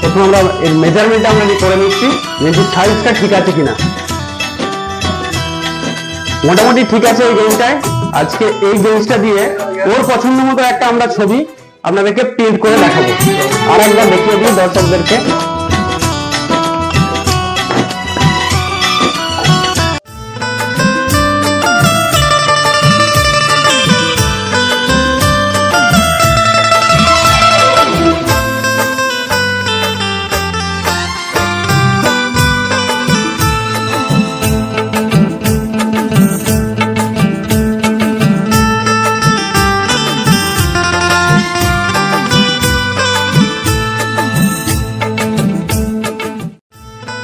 প্রথমে আমরা এর মেজারমেন্টটা আমরা করে নিচ্ছি, গেঞ্জির সাইজটা ঠিক আছে কিনা। মোটামুটি ঠিক আছে এই গেঞ্জিটায়। আজকে এই গেঞ্জিটা দিয়ে ওর পছন্দ মতো একটা আমরা ছবি আপনাদেরকে প্রিন্ট করে দেখাবো। আর একবার দেখিয়ে দিই দর্শকদেরকে।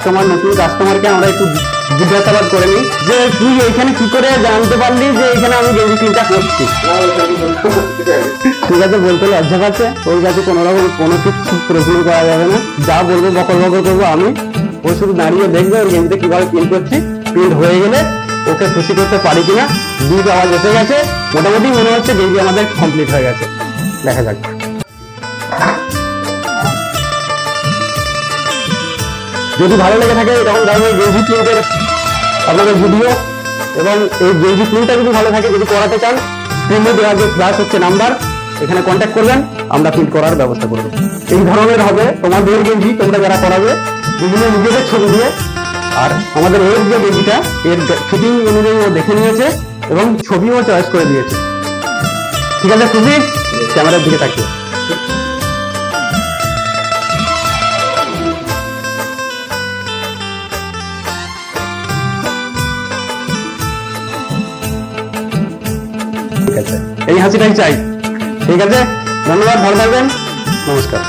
তোমার নতুন কাস্টমারকে আমরা একটু জিজ্ঞাসাবাদ করে নিই যে তুই এখানে কি করে জানতে পারলি যে এখানে আমি গেঞ্জি প্রিন্টটা করছি। ঠিক আছে, বলতে লজ্জা পাচ্ছে, ওর কাছে কোনো রকম কোনো কিছু প্রশ্ন করা যাবে না, যা বলবো বকর বকর করবো আমি। ও শুধু দাঁড়িয়ে দেখবে ওর গেঞ্জিতে কিভাবে প্রিন্ট করছি, প্রিন্ট হয়ে গেলে ওকে খুশি করতে পারি কিনা। দুই আওয়াজ এসে গেছে, মোটামুটি মনে হচ্ছে গেঞ্জি আমাদের কমপ্লিট হয়ে গেছে। দেখা যাক। যদি ভালো লেগে থাকে এরকম ধরনের গেঞ্জি প্রিন্টের আপনাদের ভিডিও এবং এই গেঞ্জি প্রিন্টটা যদি ভালো থাকে, যদি করাতে চান, স্ক্রিনে দেওয়া যে ফ্ল্যাশ হচ্ছে নাম্বার, এখানে কন্ট্যাক্ট করবেন, আমরা প্রিন্ট করার ব্যবস্থা করব। এই ধরনের হবে তোমাদের গেঞ্জি, তোমরা যারা করাবে বিভিন্ন নিজেদের ছবি দিয়ে। আর আমাদের এর যে গেঞ্জিটা, এর ফিটিং অনুযায়ী ও দেখে নিয়েছে এবং ছবিও চয়েস করে দিয়েছে। ঠিক আছে, খুশি? ক্যামেরার দিকে তাকিয়ে এই হাসিটাই চাই। ঠিক আছে, ধন্যবাদ, ভালো থাকবেন, নমস্কার।